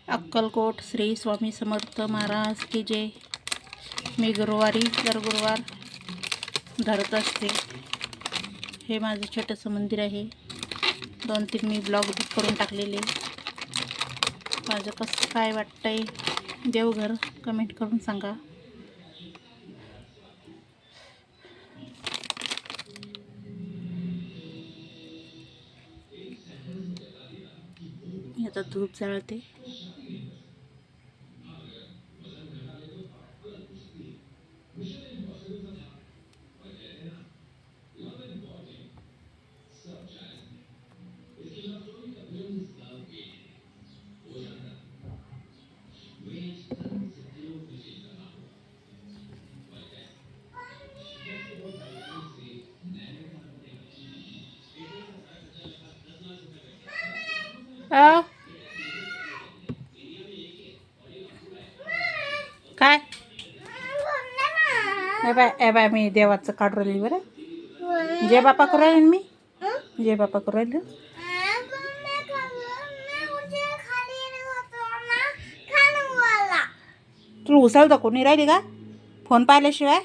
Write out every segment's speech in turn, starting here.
अक्कलकोट श्री स्वामी समर्थ महाराज की जय। मी गुरुवारी दर गुरुवार धरत असते। हे माझं छोटंसं मंदिर आहे। 2-3 मी ब्लॉग करून टाकलेले। माझं कसं काय वाटतंय देवघर कमेंट करून सांगा। मी आता धूप जाळते। काय ए बाय मी देवाचं काढू राहिली बरं। जय बापा करू राहिली मी। जय बापा करू राहिली। तुला उचल तर कोणी राहिली का फोन पाहिल्याशिवाय?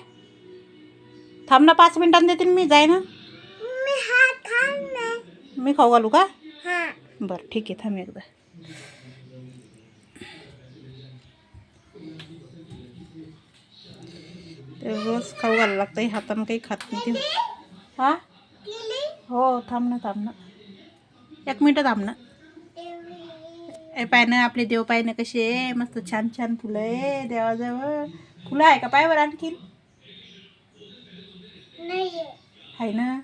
थांब ना 5 मिनिटांनी देते मी जाय ना। मी खाऊ घालू का? बरं ठीक आहे थांब एकदा। रोज खाऊ घालायला लागतं हातानं काही खात नाही ते। हां हो थांब ना 1 मिनटं थांब ना। ए पाय ना आपले देव पाय ना कसे आहे मस्त छान छान फुलं आहे देवाजवळ। फुलं आहे का पायवर आणखीन? आहे ना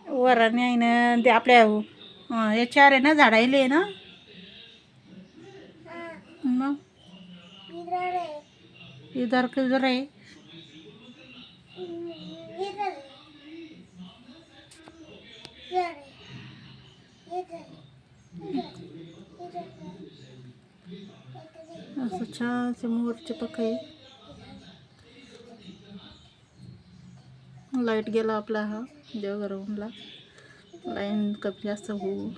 वराने आहे ना ते आपल्या याच्यावर आहे ना झाडायले आहे ना मग इधर किधर आहे? असं छान समोरचे पक्ष आहे। लाईट गेला आपला हा देवघराला। लाईन कमी जास्त होऊ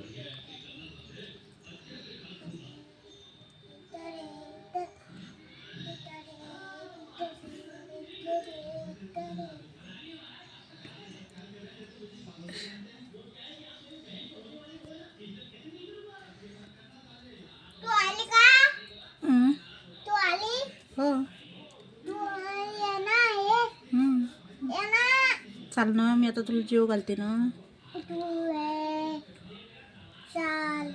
चाल ना मी आता तुला जीव घालते ना। चाल